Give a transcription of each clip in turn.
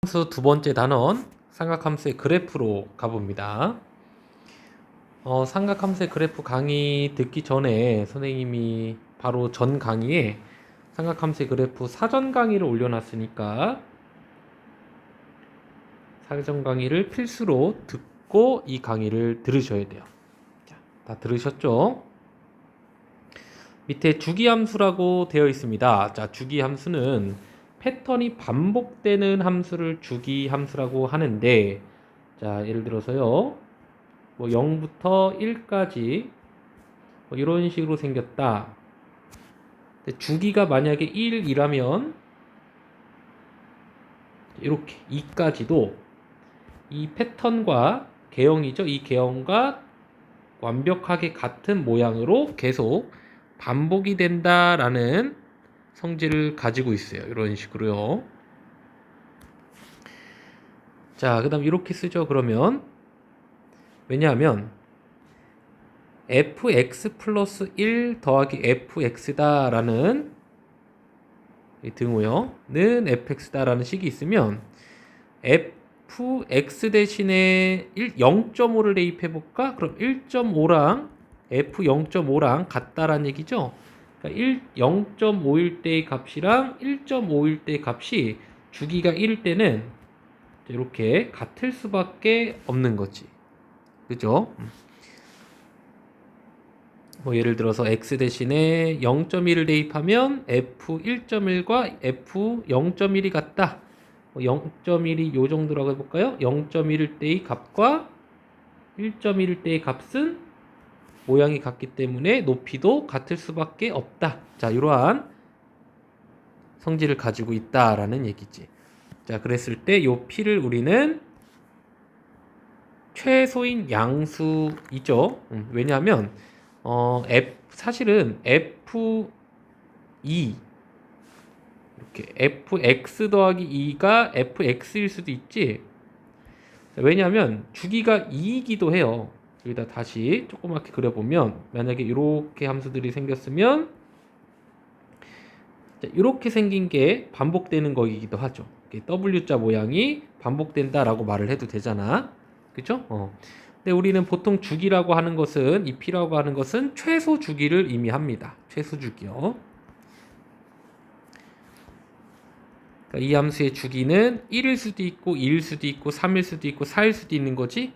함수 두 번째 단원 삼각함수의 그래프로 가봅니다. 삼각함수의 그래프 강의 듣기 전에 선생님이 바로 전 강의에 삼각함수의 그래프 사전 강의를 올려놨으니까 사전 강의를 필수로 듣고 이 강의를 들으셔야 돼요. 자, 다 들으셨죠? 밑에 주기함수라고 되어 있습니다. 자, 주기함수는 패턴이 반복되는 함수를 주기함수라고 하는데, 자, 예를 들어서요, 뭐 0부터 1까지 뭐 이런 식으로 생겼다. 주기가 만약에 1이라면 이렇게 2까지도 이 패턴과 개형이죠. 이 개형과 완벽하게 같은 모양으로 계속 반복이 된다라는 성질을 가지고 있어요. 이런 식으로요. 자, 그 다음 이렇게 쓰죠. 그러면 왜냐하면 fx 플러스 1 더하기 fx다 라는 등호요 는 fx다 라는 식이 있으면 fx 대신에 0.5를 대입해 볼까? 그럼 1.5랑 f 0.5랑 같다라는 얘기죠. 그러니까 0.5일 때의 값이랑 1.5일 때의 값이 주기가 1일 때는 이렇게 같을 수밖에 없는 거지. 그죠? 뭐 예를 들어서 x 대신에 0.1을 대입하면 f 1.1과 f 0.1이 같다. 0.1이 요 정도라고 해볼까요? 0.1일 때의 값과 1.1일 때의 값은 모양이 같기 때문에 높이도 같을 수밖에 없다. 자, 이러한 성질을 가지고 있다라는 얘기지. 자, 그랬을 때 요 p를 우리는 최소인 양수이죠. 왜냐하면 사실은 f2 이렇게 fx 더하기 2가 fx일 수도 있지. 왜냐하면 주기가 2이기도 해요. 여기다 다시 조그맣게 그려보면 만약에 이렇게 함수들이 생겼으면 이렇게 생긴 게 반복되는 거이기도 하죠. W자 모양이 반복된다라고 말을 해도 되잖아. 그죠? 근데 우리는 보통 주기라고 하는 것은, 이 P라고 하는 것은 최소 주기를 의미합니다. 최소 주기요. 그러니까 이 함수의 주기는 1일 수도 있고 2일 수도 있고 3일 수도 있고 4일 수도 있는 거지.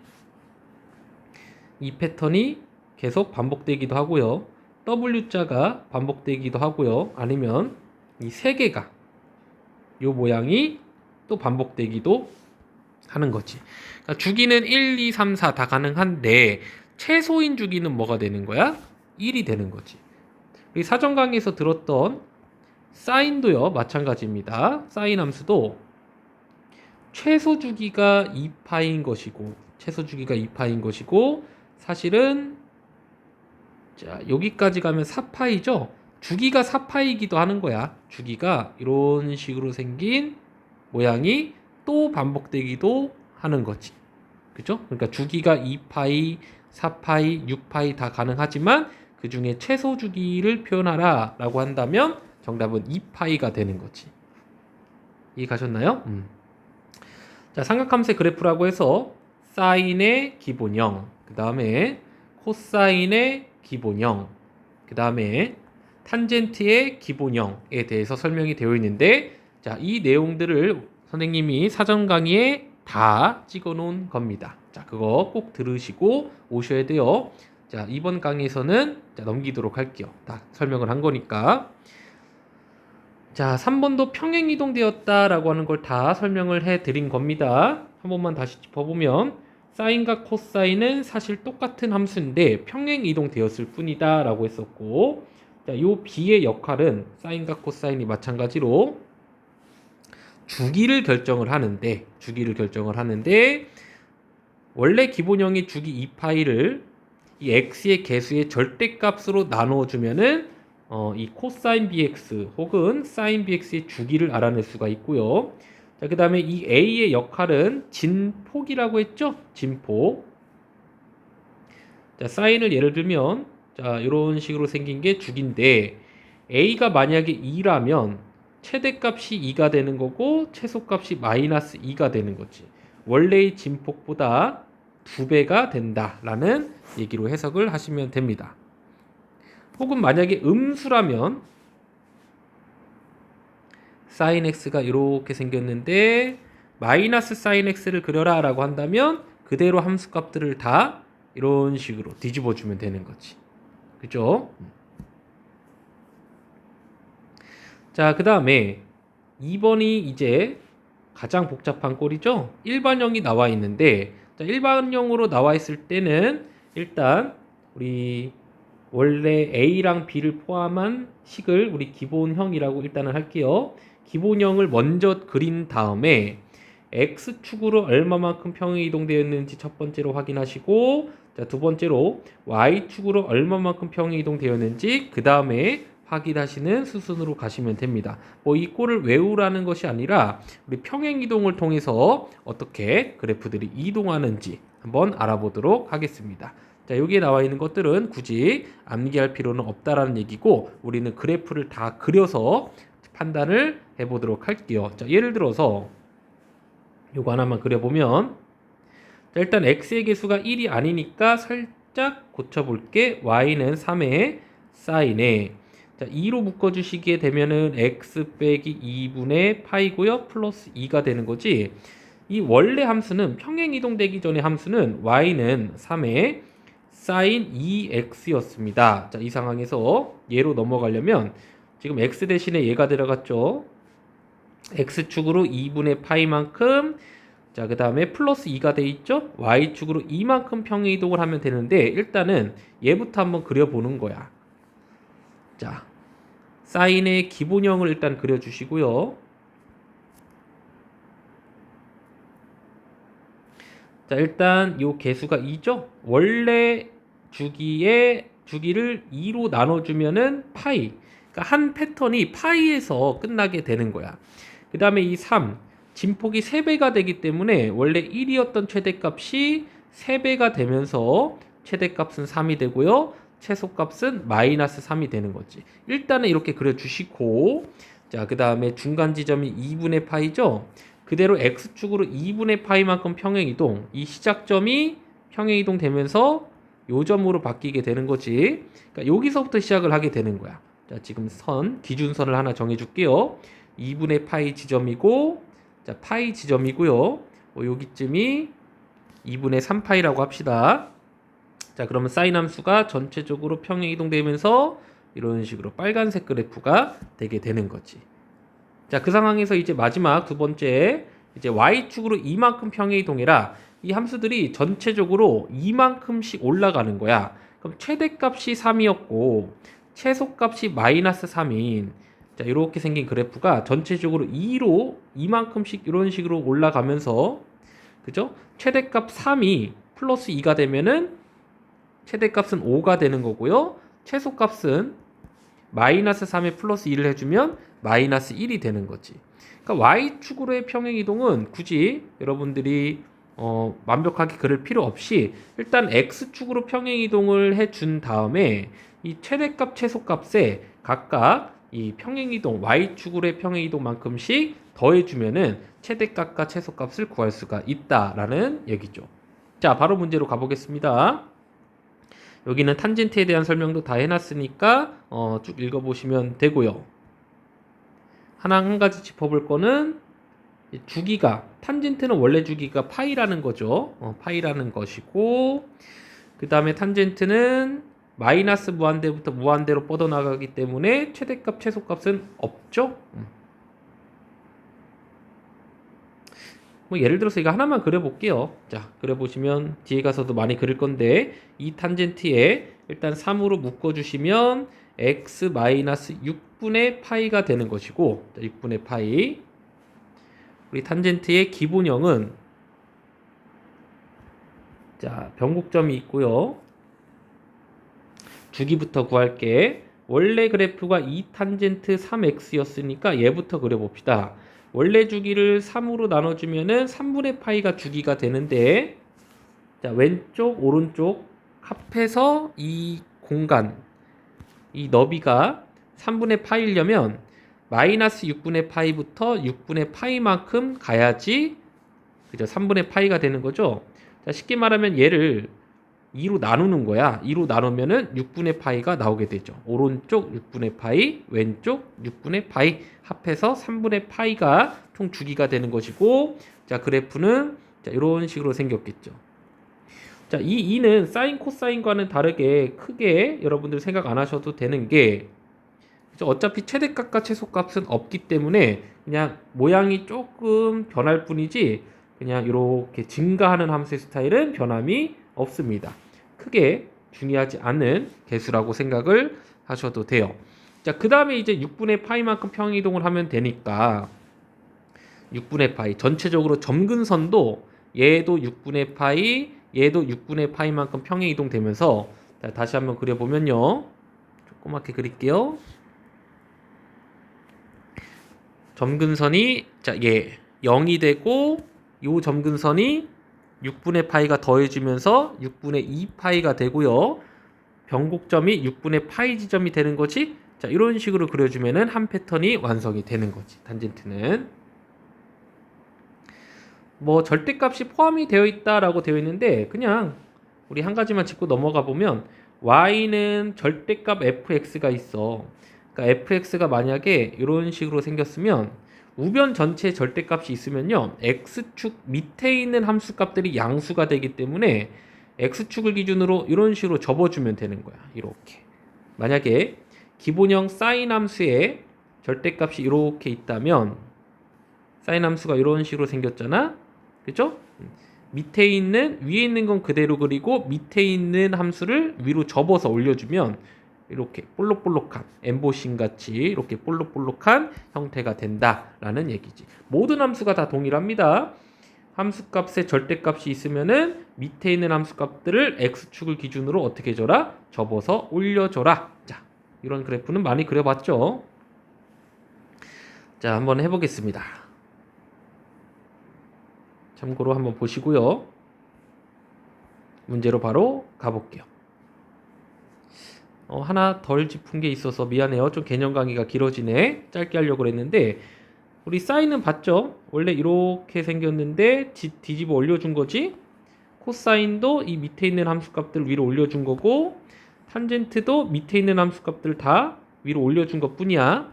이 패턴이 계속 반복되기도 하고요. W자가 반복되기도 하고요. 아니면 이 세 개가 이 모양이 또 반복되기도 하는 거지. 그러니까 주기는 1, 2, 3, 4 다 가능한데 최소인 주기는 뭐가 되는 거야? 1이 되는 거지. 우리 사전 강의에서 들었던 사인도요 마찬가지입니다. 사인 함수도 최소 주기가 2파인 것이고 사실은 자 여기까지 가면 4파이죠. 주기가 4파이기도 하는 거야. 주기가 이런 식으로 생긴 모양이 또 반복되기도 하는 거지. 그죠? 그러니까 주기가 2파이, 4파이, 6파이 다 가능하지만 그 중에 최소 주기를 표현하라 라고 한다면 정답은 2파이가 되는 거지. 이해 가셨나요? 자, 삼각함수의 그래프라고 해서 사인의 기본형, 그 다음에 코사인의 기본형, 그 다음에 탄젠트의 기본형에 대해서 설명이 되어 있는데, 자, 이 내용들을 선생님이 사전 강의에 다 찍어 놓은 겁니다. 자, 그거 꼭 들으시고 오셔야 돼요. 자, 이번 강의에서는 넘기도록 할게요. 다 설명을 한 거니까. 자, 3번도 평행 이동되었다라고 하는 걸 다 설명을 해 드린 겁니다. 한 번만 다시 짚어보면 사인과 코사인은 사실 똑같은 함수인데 평행 이동되었을 뿐이다 라고 했었고, 자, 요 b의 역할은 사인과 코사인이 마찬가지로 주기를 결정을 하는데 원래 기본형의 주기 2파이를 이 x의 개수의 절대값으로 나누어 주면은 이 코사인 bx 혹은 사인 bx의 주기를 알아낼 수가 있고요. 자, 그 다음에 이 a의 역할은 진폭이라고 했죠? 진폭. 자, 사인을 예를 들면 자, 이런 식으로 생긴 게 주기인데 a가 만약에 2라면 최대값이 2가 되는 거고 최소값이 마이너스 2가 되는 거지. 원래의 진폭보다 2배가 된다라는 얘기로 해석을 하시면 됩니다. 혹은 만약에 음수라면 sin x가 이렇게 생겼는데 마이너스 sin x를 그려라 라고 한다면 그대로 함수값들을 다 이런 식으로 뒤집어 주면 되는 거지. 그죠? 자, 그 다음에 2번이 이제 가장 복잡한 꼴이죠. 일반형이 나와 있는데, 자, 일반형으로 나와 있을 때는 일단 우리 원래 A랑 B를 포함한 식을 우리 기본형이라고 일단은 할게요. 기본형을 먼저 그린 다음에 X축으로 얼마만큼 평행 이동되었는지 첫 번째로 확인하시고, 자, 두 번째로 Y축으로 얼마만큼 평행 이동되었는지 그 다음에 확인하시는 수순으로 가시면 됩니다. 뭐 이 꼴을 외우라는 것이 아니라 우리 평행 이동을 통해서 어떻게 그래프들이 이동하는지 한번 알아보도록 하겠습니다. 자, 여기에 나와 있는 것들은 굳이 암기할 필요는 없다라는 얘기고 우리는 그래프를 다 그려서 판단을 해보도록 할게요. 자, 예를 들어서 요거 하나만 그려보면, 자, 일단 x의 개수가 1이 아니니까 살짝 고쳐볼게. y는 3의 사인에, 자, 2로 묶어주시게 되면은 x 빼기 2분의 파이고요. 플러스 2가 되는 거지. 이 원래 함수는 평행 이동되기 전에 함수는 y는 3의 사인 2x였습니다. 자, 이 상황에서 얘로 넘어가려면 지금 x 대신에 얘가 들어갔죠. x축으로 2분의 파이만큼, 자, 그 다음에 플러스 2가 돼 있죠. y축으로 2만큼 평행 이동을 하면 되는데 일단은 얘부터 한번 그려보는 거야. 자, 사인의 기본형을 일단 그려주시고요. 자, 일단 요 개수가 2죠. 원래 주기를 2로 나눠주면은 파이, 그러니까 한 패턴이 파이에서 끝나게 되는 거야. 그 다음에 이 3, 진폭이 3배가 되기 때문에 원래 1이었던 최대값이 3배가 되면서 최대값은 3이 되고요. 최소값은 마이너스 3이 되는 거지. 일단은 이렇게 그려주시고, 자, 그 다음에 중간 지점이 2분의 파이죠. 그대로 x축으로 2분의 파이만큼 평행이동, 이 시작점이 평행이동 되면서 요 점으로 바뀌게 되는 거지. 그러니까 여기서부터 시작을 하게 되는 거야. 자, 지금 기준선을 하나 정해줄게요. 2분의 파이 지점이고, 자, 파이 지점이고요. 여기쯤이 2분의 3파이라고 합시다. 자, 그러면 사인 함수가 전체적으로 평행 이동되면서 이런 식으로 빨간색 그래프가 되게 되는 거지. 자, 그 상황에서 이제 마지막 두 번째, 이제 y축으로 이만큼 평행 이동해라. 이 함수들이 전체적으로 이만큼씩 올라가는 거야. 그럼 최대값이 3이었고 최소값이 마이너스 3인, 자, 이렇게 생긴 그래프가 전체적으로 2로 이만큼씩 이런 식으로 올라가면서, 그죠? 최대값 3이 플러스 2가 되면은 최대값은 5가 되는 거고요. 최소값은 마이너스 3에 플러스 1을 해주면 마이너스 1이 되는 거지. 그러니까 y축으로의 평행 이동은 굳이 여러분들이 완벽하게 그릴 필요 없이 일단 x축으로 평행 이동을 해준 다음에 이 최대값 최소값에 각각 이 평행 이동 y축으로의 평행 이동만큼씩 더해주면은 최대값과 최소값을 구할 수가 있다라는 얘기죠. 자, 바로 문제로 가보겠습니다. 여기는 탄젠트에 대한 설명도 다 해놨으니까 쭉 읽어보시면 되고요. 한 가지 짚어볼 거는 주기가, 탄젠트는 원래 주기가 파이라는 거죠. 파이라는 것이고, 그 다음에 탄젠트는 마이너스 무한대부터 무한대로 뻗어나가기 때문에 최대값 최소값은 없죠. 뭐 예를 들어서 이거 하나만 그려볼게요. 자, 그려보시면 뒤에 가서도 많이 그릴 건데, 이 탄젠트에 일단 3으로 묶어주시면 x 6분의 파이가 되는 것이고, 자, 6분의 파이. 우리 탄젠트의 기본형은, 자, 변곡점이 있고요. 주기부터 구할게. 원래 그래프가 2 탄젠트 3x였으니까 얘부터 그려봅시다. 원래 주기를 3으로 나눠주면은 3분의 파이가 주기가 되는데, 자, 왼쪽 오른쪽 합해서 이 공간, 이 너비가 3분의 파이려면 마이너스 6분의 파이부터 6분의 파이만큼 가야지 그죠? 3분의 파이가 되는 거죠. 자, 쉽게 말하면 얘를 2로 나누는 거야. 2로 나누면은 6분의 파이가 나오게 되죠. 오른쪽 6분의 파이, 왼쪽 6분의 파이 합해서 3분의 파이가 총 주기가 되는 것이고, 자, 그래프는 자, 이런 식으로 생겼겠죠. 자, 이 2는 사인 코사인과는 다르게 크게 여러분들 생각 안 하셔도 되는 게 그죠? 어차피 최대값과 최소값은 없기 때문에 그냥 모양이 조금 변할 뿐이지 그냥 이렇게 증가하는 함수의 스타일은 변함이 없습니다. 크게 중요하지 않은 개수라고 생각을 하셔도 돼요. 자, 그 다음에 이제 6분의 파이만큼 평행이동을 하면 되니까 6분의 파이 전체적으로 점근선도 얘도 6분의 파이 얘도 6분의 파이만큼 평행이동 되면서 자, 다시 한번 그려보면요. 조그맣게 그릴게요. 점근선이 자, 얘 0이 되고 요 점근선이 6분의 파이가 더해지면서 6분의 2파이가 되고요. 변곡점이 6분의 파이 지점이 되는 거지. 자, 이런 식으로 그려주면은 한 패턴이 완성이 되는 거지. 탄젠트는 뭐 절대값이 포함이 되어 있다라고 되어 있는데 그냥 우리 한 가지만 짚고 넘어가 보면 y는 절대값 fx가 있어. 그러니까 fx가 만약에 이런 식으로 생겼으면 우변 전체 절대값이 있으면요 x축 밑에 있는 함수값들이 양수가 되기 때문에 x축을 기준으로 이런 식으로 접어주면 되는 거야. 이렇게 만약에 기본형 사인 함수에 절대값이 이렇게 있다면 사인 함수가 이런 식으로 생겼잖아. 그죠? 밑에 있는 위에 있는 건 그대로 그리고 밑에 있는 함수를 위로 접어서 올려주면 이렇게 볼록볼록한 엠보싱 같이 이렇게 볼록볼록한 형태가 된다라는 얘기지. 모든 함수가 다 동일합니다. 함수값에 절대값이 있으면은 밑에 있는 함수값들을 x축을 기준으로 어떻게 해줘라? 접어서 올려줘라. 자, 이런 그래프는 많이 그려봤죠? 자, 한번 해보겠습니다. 참고로 한번 보시고요. 문제로 바로 가볼게요. 하나 덜 짚은 게 있어서 미안해요. 좀 개념 강의가 길어지네. 짧게 하려고 했는데 우리 사인은 봤죠? 원래 이렇게 생겼는데 뒤집어 올려준 거지. 코사인도 이 밑에 있는 함수값들 위로 올려준 거고 탄젠트도 밑에 있는 함수값들 다 위로 올려준 것 뿐이야.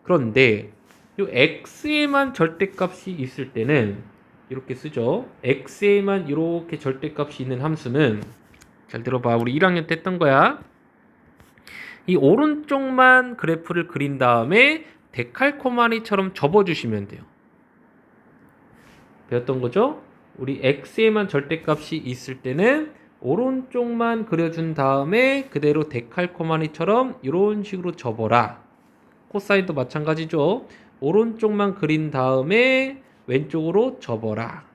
그런데 이 x에만 절대값이 있을 때는 이렇게 쓰죠. x에만 이렇게 절대값이 있는 함수는 잘 들어봐. 우리 1학년 때 했던 거야. 이 오른쪽만 그래프를 그린 다음에 데칼코마니처럼 접어주시면 돼요. 배웠던 거죠? 우리 x에만 절대값이 있을 때는 오른쪽만 그려준 다음에 그대로 데칼코마니처럼 이런 식으로 접어라. 코사인도 마찬가지죠. 오른쪽만 그린 다음에 왼쪽으로 접어라.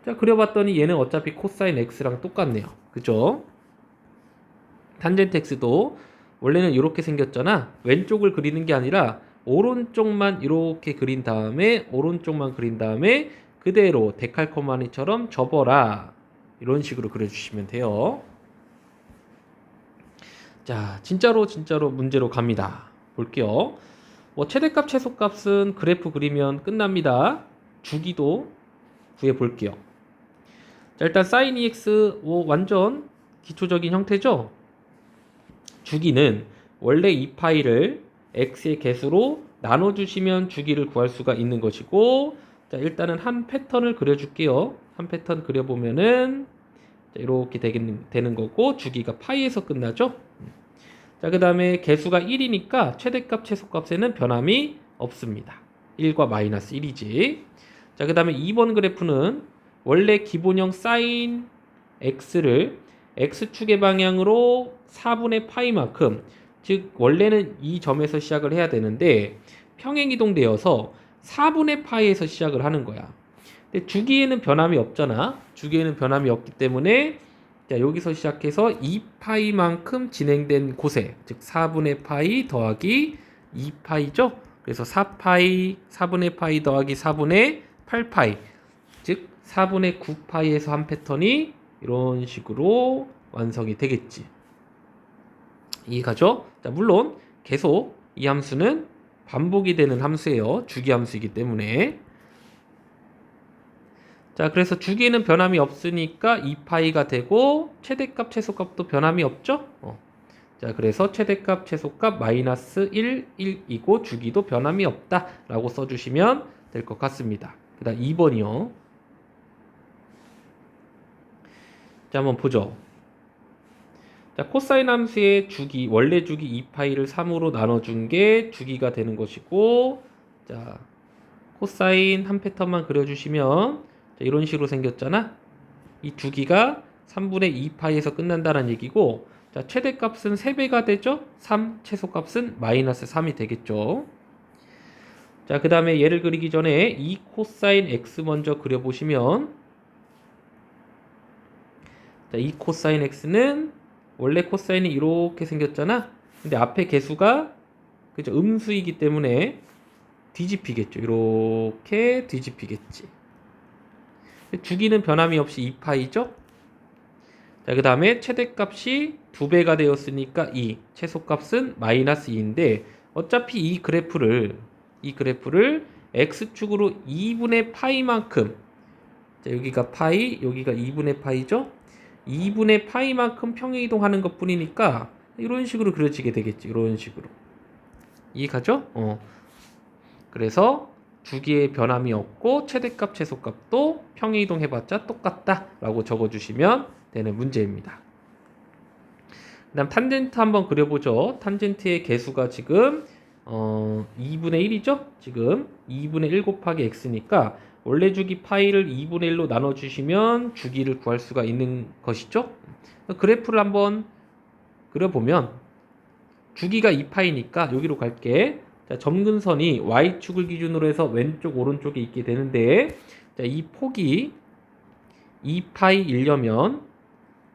자, 그려봤더니 얘는 어차피 코사인 x랑 똑같네요. 그죠? 탄젠트 x도 원래는 이렇게 생겼잖아. 왼쪽을 그리는 게 아니라 오른쪽만 이렇게 그린 다음에 오른쪽만 그린 다음에 그대로 데칼코마니처럼 접어라. 이런 식으로 그려주시면 돼요. 자, 진짜로 문제로 갑니다. 볼게요. 뭐 최대값 최소값은 그래프 그리면 끝납니다. 주기도 구해 볼게요. 자, 일단 sin EX 완전 기초적인 형태죠. 주기는 원래 이 파이를 x의 개수로 나눠주시면 주기를 구할 수가 있는 것이고, 자, 일단은 한 패턴을 그려줄게요. 한 패턴 그려보면은 자, 이렇게 되는 거고 주기가 파이에서 끝나죠. 자, 그 다음에 개수가 1이니까 최대값 최소값에는 변함이 없습니다. 1과 마이너스 1이지. 자, 그 다음에 2번 그래프는 원래 기본형 사인 x를 x축의 방향으로 4분의 파이만큼, 즉 원래는 이 점에서 시작을 해야 되는데 평행이동되어서 4분의 파이에서 시작을 하는 거야. 근데 주기에는 변함이 없잖아. 주기에는 변함이 없기 때문에 자, 여기서 시작해서 2파이만큼 진행된 곳에, 즉 4분의 파이 더하기 2파이죠. 그래서 4파이, 4분의 파이 더하기 4분의 8파이, 즉 4분의 9파이에서 한 패턴이 이런 식으로 완성이 되겠지. 이해가죠? 자, 물론 계속 이 함수는 반복이 되는 함수예요. 주기 함수이기 때문에. 자, 그래서 주기는 변함이 없으니까 2파이가 되고 최대값, 최소값도 변함이 없죠? 자, 그래서 최대값, 최소값 마이너스 1, 1이고 주기도 변함이 없다 라고 써주시면 될 것 같습니다. 그 다음 2번이요. 자, 한번 보죠. 자, 코사인 함수의 주기, 원래 주기 2파이를 3으로 나눠준 게 주기가 되는 것이고, 자, 코사인 한 패턴만 그려주시면, 자, 이런 식으로 생겼잖아? 이 주기가 3분의 2파이에서 끝난다는 얘기고, 자, 최대값은 3배가 되죠? 3, 최소값은 마이너스 3이 되겠죠? 자, 그 다음에 얘를 그리기 전에 이 코사인 x 먼저 그려보시면, 자, 이 코사인 x는 원래 코사인이 이렇게 생겼잖아? 근데 앞에 개수가, 그죠? 음수이기 때문에 뒤집히겠죠. 이렇게 뒤집히겠지. 주기는 변함이 없이 2파이죠? 자, 그 다음에 최대값이 2배가 되었으니까 2, 최소값은 마이너스 2인데 어차피 이 그래프를 x축으로 2분의 파이만큼, 자, 여기가 파이, 여기가 2분의 파이죠? 2분의 파이만큼 평행이동하는 것 뿐이니까 이런 식으로 그려지게 되겠지. 이런 식으로. 이해가죠? 그래서 주기의 변함이 없고 최대값, 최소값도 평행이동 해봤자 똑같다 라고 적어주시면 되는 문제입니다. 그 다음 탄젠트 한번 그려보죠. 탄젠트의 개수가 지금 2분의 1이죠? 지금 2분의 1 곱하기 x니까 원래 주기 파이를 2분의 1로 나눠주시면 주기를 구할 수가 있는 것이죠? 그래프를 한번 그려보면 주기가 2파이니까 여기로 갈게. 자, 점근선이 y축을 기준으로 해서 왼쪽 오른쪽에 있게 되는데, 자, 이 폭이 2파이이려면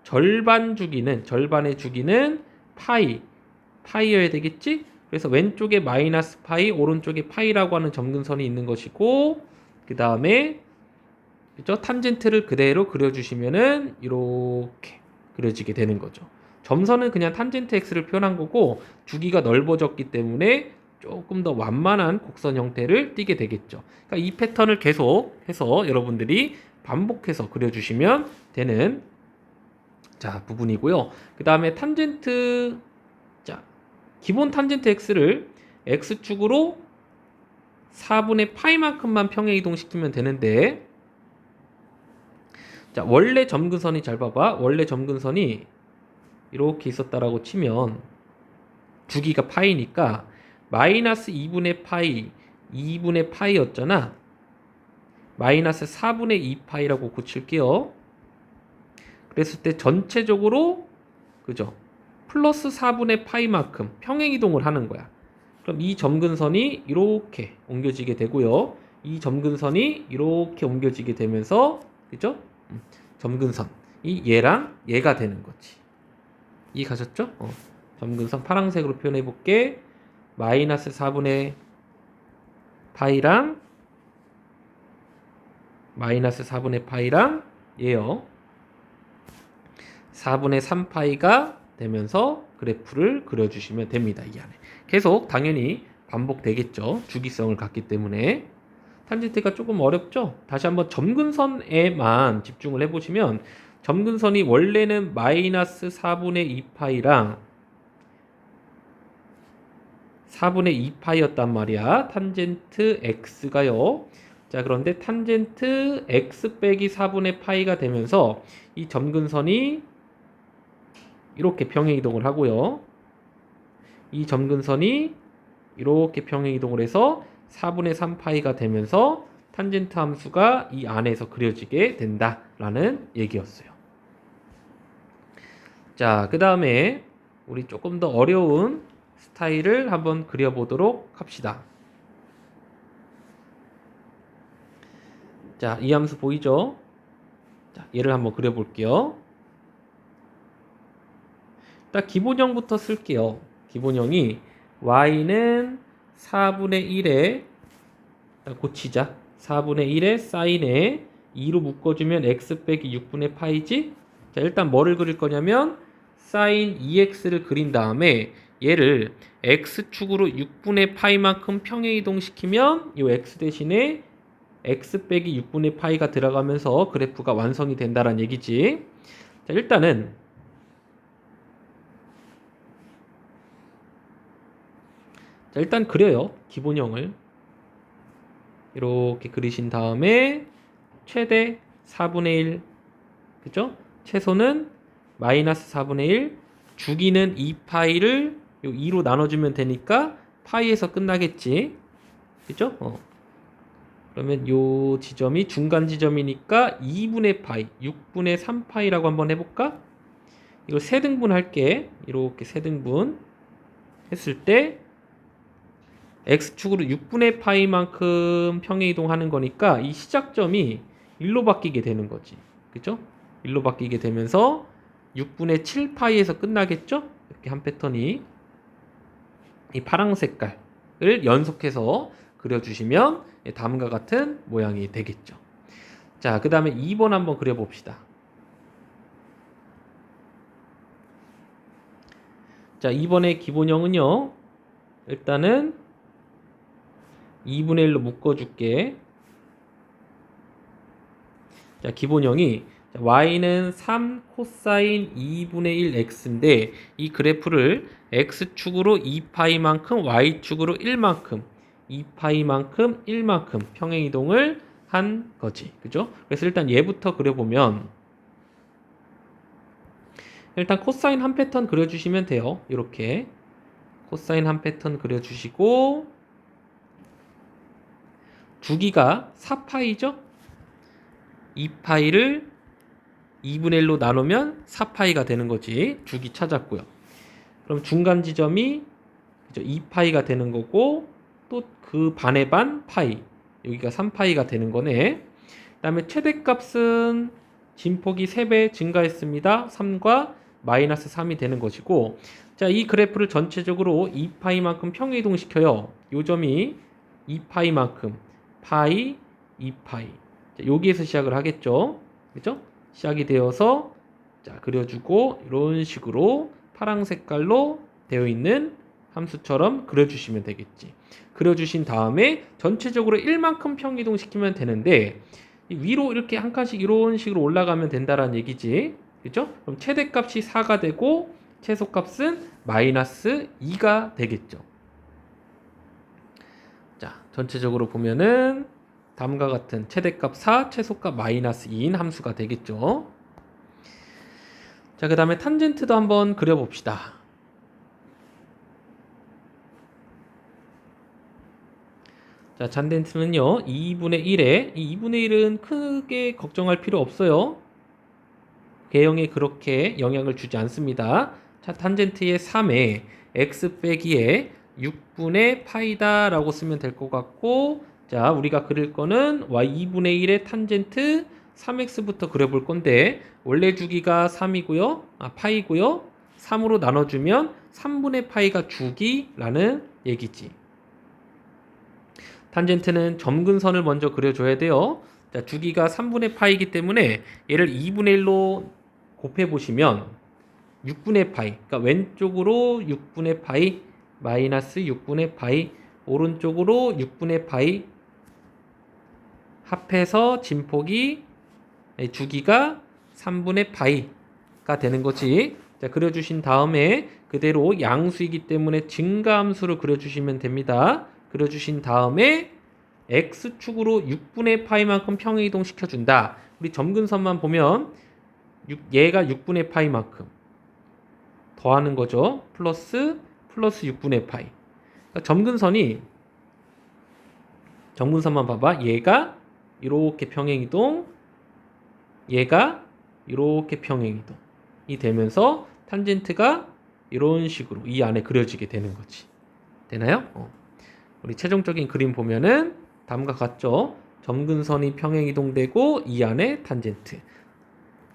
절반의 주기는 파이여야 되겠지? 그래서 왼쪽에 마이너스 파이, 오른쪽에 파이라고 하는 점근선이 있는 것이고, 그 다음에 그죠? 탄젠트를 그대로 그려주시면은 이렇게 그려지게 되는 거죠. 점선은 그냥 탄젠트 x를 표현한 거고 주기가 넓어졌기 때문에 조금 더 완만한 곡선 형태를 띠게 되겠죠. 그러니까 이 패턴을 계속 해서 여러분들이 반복해서 그려주시면 되는 자 부분이고요. 그 다음에 탄젠트, 자, 기본 탄젠트 x를 x축으로 4분의 파이만큼만 평행 이동시키면 되는데, 자, 원래 점근선이, 잘 봐봐. 원래 점근선이 이렇게 있었다라고 치면 주기가 파이니까 마이너스 2분의 파이, 2분의 파이였잖아. 마이너스 4분의 2파이라고 고칠게요. 그랬을 때 전체적으로, 그죠? 플러스 4분의 파이만큼 평행이동을 하는 거야. 그럼 이 점근선이 이렇게 옮겨지게 되고요. 이 점근선이 이렇게 옮겨지게 되면서, 그죠? 점근선. 이 얘랑 얘가 되는 거지. 이 가셨죠? 점근선 파란색으로 표현해 볼게. 마이너스 4분의 파이랑 마이너스 4분의 파이랑 얘요. 4분의 3파이가 되면서 그래프를 그려주시면 됩니다. 이 안에. 계속 당연히 반복되겠죠. 주기성을 갖기 때문에. 탄젠트가 조금 어렵죠? 다시 한번 점근선에만 집중을 해보시면 점근선이 원래는 마이너스 4분의 2파이랑 4분의 2파이였단 말이야. 탄젠트 x가요. 자, 그런데 탄젠트 x 빼기 4분의 파이가 되면서 이 점근선이 이렇게 평행이동을 하고요. 이 점근선이 이렇게 평행이동을 해서 4분의 3파이가 되면서 탄젠트 함수가 이 안에서 그려지게 된다라는 얘기였어요. 자, 그 다음에 우리 조금 더 어려운 스타일을 한번 그려보도록 합시다. 자, 이 함수 보이죠? 자, 얘를 한번 그려볼게요. 딱 기본형부터 쓸게요. 기본형이 y는 4분의 1에 고치자. 4분의 1에 사인에 2로 묶어주면 x 빼기 6분의 파이지. 자, 일단 뭐를 그릴 거냐면 사인 2x를 그린 다음에 얘를 x축으로 6분의 파이만큼 평행이동시키면 이 x 대신에 x 빼기 6분의 파이가 들어가면서 그래프가 완성이 된다는 얘기지. 자, 일단은 일단 그려요. 기본형을 이렇게 그리신 다음에 최대 4분의 1, 그죠? 최소는 마이너스 4분의 1, 주기는 2파이를 2로 나눠주면 되니까 파이에서 끝나겠지. 그죠? 그러면 요 지점이 중간 지점이니까 2분의 파이, 6분의 3파이라고 한번 해볼까? 이걸 세등분 할게. 이렇게 세등분 했을 때 x축으로 6분의 파이만큼 평행이동하는 거니까 이 시작점이 1로 바뀌게 되는 거지. 그죠? 1로 바뀌게 되면서 6분의 7파이에서 끝나겠죠? 이렇게 한 패턴이 이 파랑 색깔을 연속해서 그려주시면 다음과 같은 모양이 되겠죠. 자, 그 다음에 2번 한번 그려봅시다. 자, 2번의 기본형은요. 일단은 2분의 1로 묶어줄게. 자, 기본형이 y는 3 코사인 2분의 1 x인데 이 그래프를 x축으로 2파이만큼 y축으로 1만큼 2파이만큼 1만큼 평행이동을 한 거지. 그죠? 그래서 일단 얘부터 그려보면 일단 코사인 한 패턴 그려주시면 돼요. 이렇게 코사인 한 패턴 그려주시고 주기가 4파이죠? 2파이를 2분의 1로 나누면 4파이가 되는 거지. 주기 찾았고요. 그럼 중간 지점이 2파이가 되는 거고 또 그 반의 반 파이. 여기가 3파이가 되는 거네. 그 다음에 최대값은 진폭이 3배 증가했습니다. 3과 마이너스 3이 되는 것이고 자, 이 그래프를 전체적으로 2파이만큼 평행이동시켜요. 요 점이 2파이만큼 파이, 2파이. 자, 여기에서 시작을 하겠죠. 그죠? 시작이 되어서 자, 그려주고 이런 식으로 파랑 색깔로 되어 있는 함수처럼 그려주시면 되겠지. 그려주신 다음에 전체적으로 1만큼 평이동 시키면 되는데 위로 이렇게 한 칸씩 이런 식으로 올라가면 된다라는 얘기지. 그죠? 그럼 최대값이 4가 되고 최소값은 마이너스 2가 되겠죠. 자, 전체적으로 보면은 다음과 같은 최대값 4, 최소값 마이너스 2인 함수가 되겠죠. 자, 그 다음에 탄젠트도 한번 그려봅시다. 자, 탄젠트는요 2분의 1에 이 2분의 1은 크게 걱정할 필요 없어요. 개형에 그렇게 영향을 주지 않습니다. 자, 탄젠트의 3에 x 빼기에 6분의 파이다 라고 쓰면 될 것 같고 자, 우리가 그릴 거는 y 2분의 1의 탄젠트 3x부터 그려볼 건데 원래 주기가 3이고요. 파이고요. 3으로 나눠주면 3분의 파이가 주기라는 얘기지. 탄젠트는 점근선을 먼저 그려줘야 돼요. 자, 주기가 3분의 파이기 때문에 얘를 2분의 1로 곱해보시면 6분의 파이, 그러니까 왼쪽으로 6분의 파이, 마이너스 6분의 파이, 오른쪽으로 6분의 파이 합해서 진폭이 주기가 3분의 파이가 되는 거지. 자, 그려주신 다음에 그대로 양수이기 때문에 증가함수로 그려주시면 됩니다. 그려주신 다음에 x축으로 6분의 파이만큼 평행이동 시켜준다. 우리 점근선만 보면 얘가 6분의 파이만큼 더하는 거죠. 플러스 6분의 파이. 그러니까 점근선만 봐봐. 얘가 이렇게 평행이동, 얘가 이렇게 평행이동이 되면서 탄젠트가 이런 식으로 이 안에 그려지게 되는 거지. 되나요? 우리 최종적인 그림 보면은 다음과 같죠. 점근선이 평행이동되고 이 안에 탄젠트.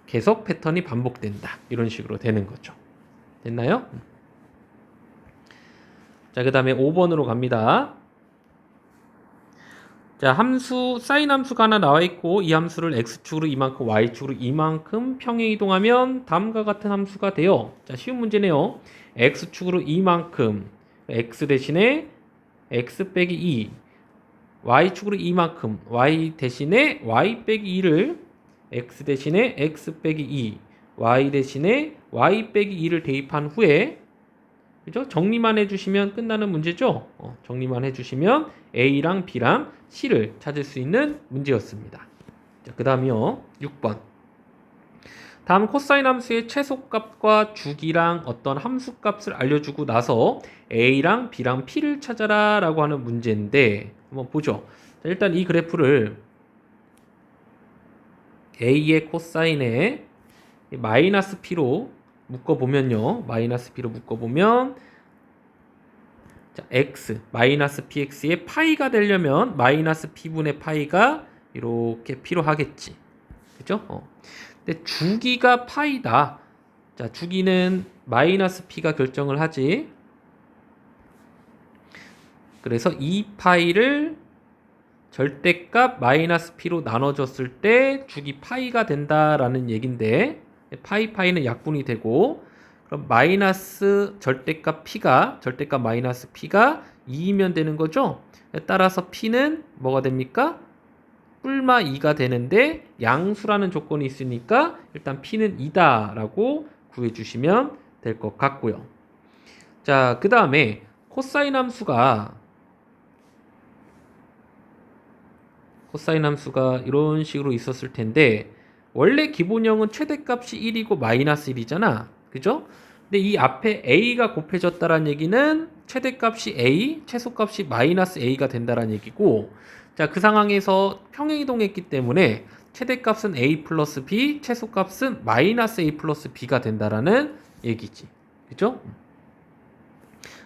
계속 패턴이 반복된다. 이런 식으로 되는 거죠. 됐나요? 자, 그 다음에 5번으로 갑니다. 자, 함수, 사인 함수가 하나 나와 있고 이 함수를 x축으로 이만큼, y축으로 이만큼 평행 이동하면 다음과 같은 함수가 돼요. 자, 쉬운 문제네요. x축으로 이만큼 x 대신에 x 빼기 2, y축으로 이만큼 y 대신에 y 빼기 2를 x 대신에 x 빼기 2, y 대신에 y 빼기 2를 대입한 후에, 그죠? 정리만 해주시면 끝나는 문제죠. 정리만 해주시면 A랑 B랑 C를 찾을 수 있는 문제였습니다. 자, 그 다음이요. 6번. 다음 코사인 함수의 최소값과 주기랑 어떤 함수값을 알려주고 나서 A랑 B랑 P를 찾아라 라고 하는 문제인데, 한번 보죠. 자, 일단 이 그래프를 A의 코사인에 마이너스 P로 묶어보면요. 마이너스 P로 묶어보면, 자, x, 마이너스 px의 파이가 되려면 마이너스 p분의 파이가 이렇게 필요하겠지. 그죠? 근데 주기가 파이다. 자, 주기는 마이너스 p가 결정을 하지. 그래서 이 파이를 절대값 마이너스 p로 나눠줬을 때 주기 파이가 된다라는 얘긴데, 파이는 약분이 되고, 그럼 마이너스 절대값 p가, 절대값 마이너스 p가 2이면 되는 거죠. 따라서 p는 뭐가 됩니까? 뿔마 2가 되는데 양수라는 조건이 있으니까 일단 p는 2다 라고 구해주시면 될 것 같고요. 자, 그 다음에 코사인 함수가 이런 식으로 있었을 텐데, 원래 기본형은 최대값이 1이고 마이너스 1이잖아. 그죠? 근데 이 앞에 a가 곱해졌다는 얘기는 최대값이 a, 최소값이 마이너스 a가 된다는 얘기고, 자, 그 상황에서 평행이동했기 때문에 최대값은 a 플러스 b, 최소값은 마이너스 a 플러스 b가 된다라는 얘기지. 그죠?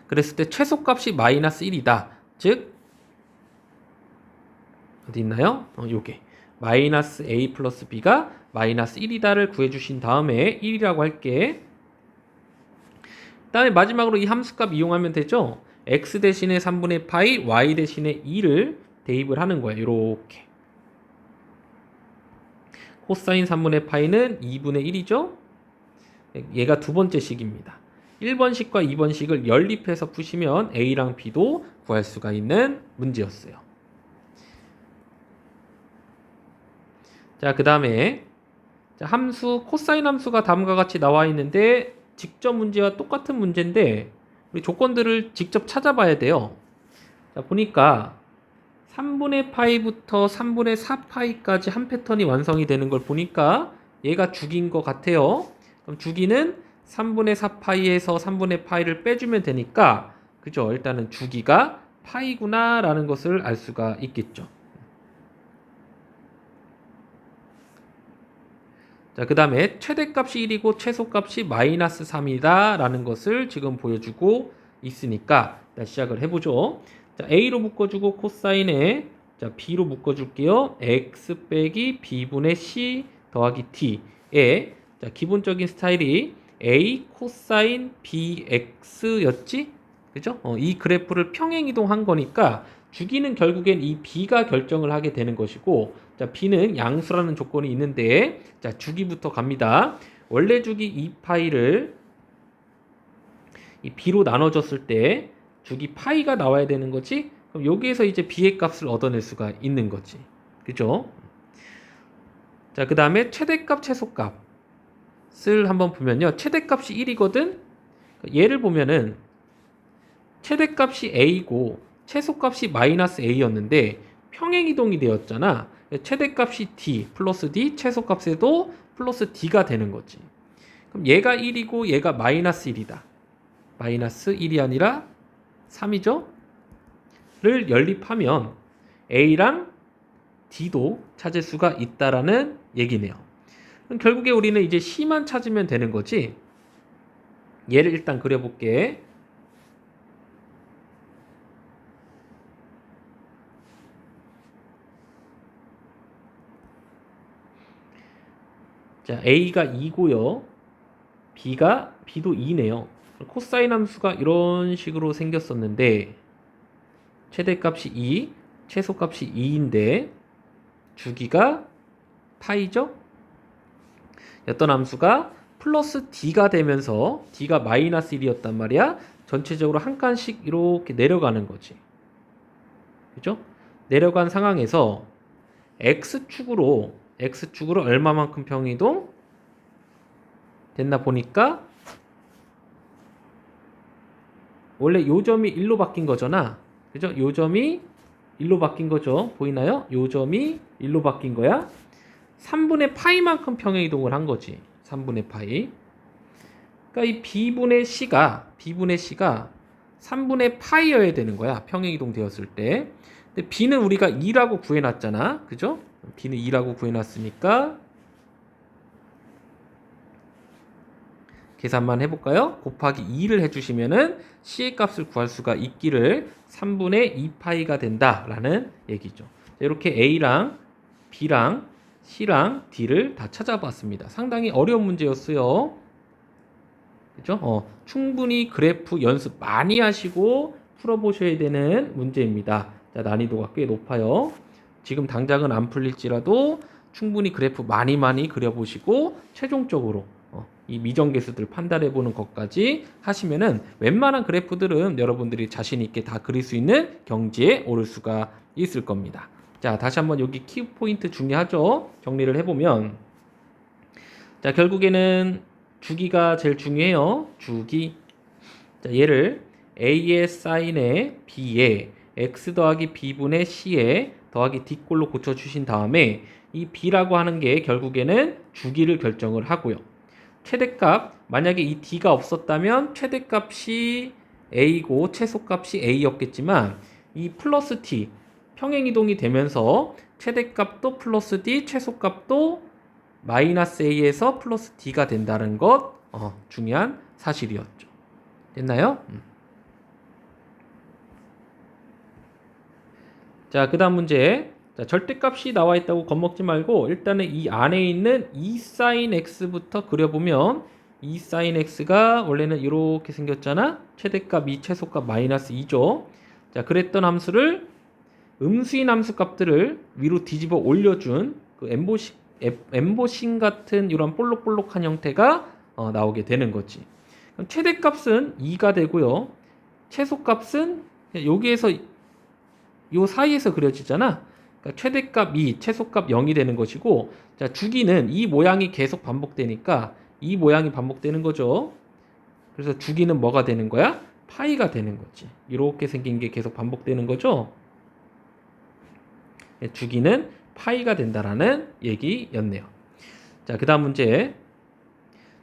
그랬을 때 최소값이 마이너스 1이다. 즉, 어디 있나요? 요게. 마이너스 a 플러스 b가 마이너스 1이다를 구해주신 다음에 1이라고 할게. 그 다음에 마지막으로 이 함수값 이용하면 되죠. x 대신에 3분의 파이, y 대신에 2를 대입을 하는 거예요. 이렇게. 코사인 3분의 파이는 2분의 1이죠. 얘가 두 번째 식입니다. 1번식과 2번식을 연립해서 푸시면 a랑 b도 구할 수가 있는 문제였어요. 자, 그 다음에 함수, 코사인 함수가 다음과 같이 나와 있는데 직접 문제와 똑같은 문제인데 우리 조건들을 직접 찾아봐야 돼요. 자, 보니까 3분의 파이부터 3분의 4파이까지 한 패턴이 완성이 되는 걸 보니까 얘가 주기인 것 같아요. 그럼 주기는 3분의 4파이에서 3분의 파이를 빼주면 되니까, 그죠? 일단은 주기가 파이구나 라는 것을 알 수가 있겠죠. 자, 그 다음에 최대값이 1이고 최소값이 마이너스 3이다 라는 것을 지금 보여주고 있으니까 시작을 해보죠. 자, a로 묶어주고 코사인에, 자, b로 묶어줄게요. x 빼기 b분의 c 더하기 t에, 자, 기본적인 스타일이 a 코사인 bx였지? 그죠? 이 그래프를 평행이동한 거니까 주기는 결국엔 이 b가 결정을 하게 되는 것이고, 자, b는 양수라는 조건이 있는데, 자, 주기부터 갑니다. 원래 주기 2파이를 이 b로 나눠줬을 때 주기 파이가 나와야 되는 거지. 그럼 여기에서 이제 b의 값을 얻어낼 수가 있는 거지. 그죠? 자, 그 다음에 최대값, 최소값을 한번 보면요. 최대값이 1이거든? 얘를 보면은 최대값이 a고 최소값이 마이너스 a였는데 평행이동이 되었잖아. 최대값이 d 플러스 d, 최소값에도 플러스 d가 되는 거지. 그럼 얘가 1이고 얘가 마이너스 1이다. 마이너스 1이 아니라 3이죠? 를 연립하면 a랑 d도 찾을 수가 있다라는 얘기네요. 그럼 결국에 우리는 이제 c만 찾으면 되는 거지. 얘를 일단 그려볼게. 자, a가 2고요. b도 2네요. 코사인 함수가 이런 식으로 생겼었는데 최대값이 2, 최소값이 2인데 주기가 파이죠? 어떤 함수가 플러스 D가 되면서 D가 마이너스 1이었단 말이야. 전체적으로 한 칸씩 이렇게 내려가는 거지. 그죠? 내려간 상황에서 X축으로 얼마만큼 평행이동 됐나 보니까 원래 요 점이 1로 바뀐 거잖아. 그죠? 요 점이 1로 바뀐 거죠. 보이나요? 요 점이 1로 바뀐 거야. 3분의 파이만큼 평행이동을 한 거지. 3분의 파이. 그러니까 이 B분의 C가 3분의 파이여야 되는 거야. 평행이동 되었을 때. 근데 B는 우리가 2라고 구해놨잖아. 그죠? B는 2라고 구해놨으니까 계산만 해볼까요? 곱하기 2를 해주시면은 C의 값을 구할 수가 있기를 3분의 2파이가 된다라는 얘기죠. 이렇게 A랑 B랑 C랑 D를 다 찾아봤습니다. 상당히 어려운 문제였어요. 그죠? 충분히 그래프 연습 많이 하시고 풀어보셔야 되는 문제입니다. 자, 난이도가 꽤 높아요. 지금 당장은 안 풀릴지라도 충분히 그래프 많이 그려보시고 최종적으로 이 미정계수들 판단해보는 것까지 하시면은 웬만한 그래프들은 여러분들이 자신 있게 다 그릴 수 있는 경지에 오를 수가 있을 겁니다. 자, 다시 한번 여기 키포인트 중요하죠? 정리를 해보면 자, 결국에는 주기가 제일 중요해요. 주기. 자, 얘를 A의 사인에 B에 X 더하기 B분의 C에 더하기 D꼴로 고쳐주신 다음에 이 B라고 하는 게 결국에는 주기를 결정을 하고요. 최대값, 만약에 이 D가 없었다면 최대값이 A고 최소값이 A였겠지만 이 플러스 T, 평행이동이 되면서 최대값도 플러스 D, 최소값도 마이너스 A에서 플러스 D가 된다는 것 중요한 사실이었죠. 됐나요? 자, 그 다음 문제. 자, 절대값이 나와 있다고 겁먹지 말고 일단은 이 안에 있는 2sin x부터 그려보면 2sin x가 원래는 이렇게 생겼잖아. 최대값 2, 최소값 마이너스 2죠. 자, 그랬던 함수를 음수인 함수 값들을 위로 뒤집어 올려준 그 엠보싱 같은 이런 볼록볼록한 형태가 나오게 되는 거지. 그럼 최대값은 2가 되고요. 최소값은 여기에서 요 사이에서 그려지잖아. 그러니까 최대값 2, 최소값 0이 되는 것이고, 자, 주기는 이 모양이 계속 반복되니까 이 모양이 반복되는 거죠. 그래서 주기는 뭐가 되는 거야? 파이가 되는 거지. 이렇게 생긴 게 계속 반복되는 거죠. 주기는 파이가 된다라는 얘기였네요. 자, 그 다음 문제.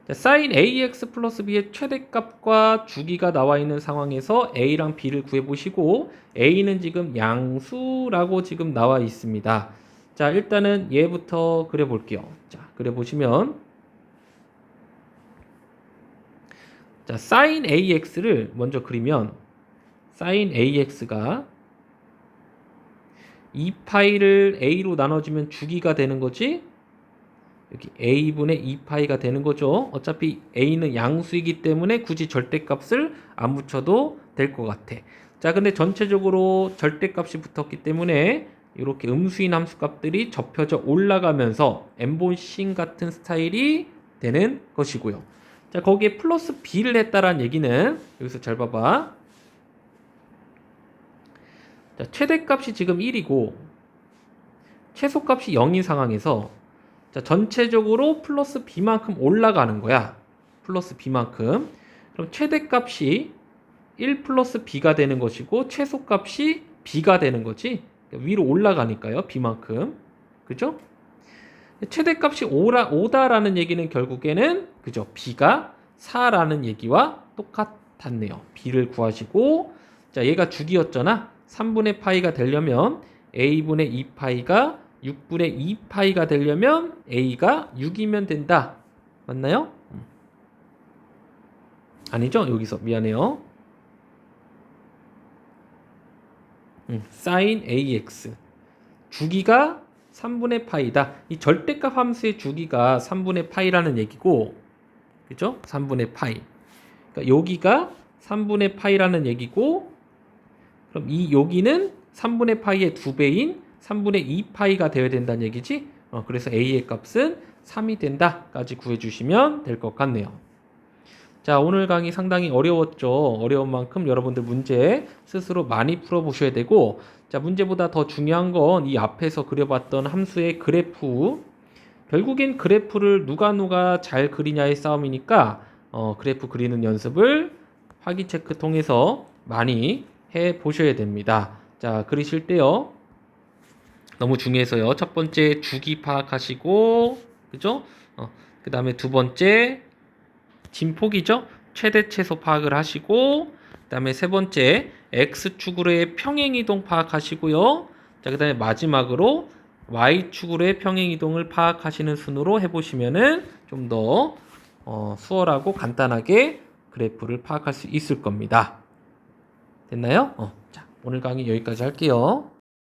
자, sin ax 플러스 b의 최대값과 주기가 나와 있는 상황에서 a랑 b를 구해보시고 a는 지금 양수라고 지금 나와 있습니다. 자, 일단은 얘부터 그려볼게요. 자, 그려보시면 자, sin ax를 먼저 그리면 sin ax가 2파이를 a로 나눠주면 주기가 되는 거지. 여기 a분의 2파이가 되는 거죠. 어차피 a는 양수이기 때문에 굳이 절대값을 안 붙여도 될 것 같아. 자, 근데 전체적으로 절대값이 붙었기 때문에 이렇게 음수인 함수값들이 접혀져 올라가면서 엠보싱 같은 스타일이 되는 것이고요. 자, 거기에 플러스 b를 했다라는 얘기는 여기서 잘 봐봐. 자, 최대값이 지금 1이고 최소값이 0인 상황에서 자, 전체적으로 플러스 b만큼 올라가는 거야. 플러스 b만큼. 그럼 최대값이 1 플러스 b가 되는 것이고 최소값이 b가 되는 거지. 그러니까 위로 올라가니까요. b만큼. 그죠? 최대값이 5다라는 얘기는 결국에는 그죠? b가 4라는 얘기와 똑같았네요. b를 구하시고 자, 얘가 주기였잖아. 3분의 파이가 되려면 a분의 2파이가 6분의 2파이가 되려면 a가 6이면 된다. 맞나요? 아니죠? 여기서 미안해요. sin ax 주기가 3분의 파이다. 이 절대값 함수의 주기가 3분의 파이라는 얘기고 그죠? 3분의 파이. 그러니까 여기가 3분의 파이라는 얘기고 그럼 이 여기는 3분의 파이의 2배인 3분의 2파이가 되어야 된다는 얘기지? 그래서 a의 값은 3이 된다까지 구해주시면 될 것 같네요. 자, 오늘 강의 상당히 어려웠죠. 어려운 만큼 여러분들 문제 스스로 많이 풀어보셔야 되고, 자, 문제보다 더 중요한 건 이 앞에서 그려봤던 함수의 그래프. 결국엔 그래프를 누가 잘 그리냐의 싸움이니까 그래프 그리는 연습을 화기 체크 통해서 많이 해 보셔야 됩니다. 자, 그리실 때요. 너무 중요해서요. 첫 번째 주기 파악하시고, 그죠? 그 다음에 두 번째 진폭이죠? 최대 최소 파악을 하시고, 그 다음에 세 번째 x축으로의 평행이동 파악하시고요. 자, 그 다음에 마지막으로 y축으로의 평행이동을 파악하시는 순으로 해보시면은 좀 더 수월하고 간단하게 그래프를 파악할 수 있을 겁니다. 됐나요? 자, 오늘 강의 여기까지 할게요.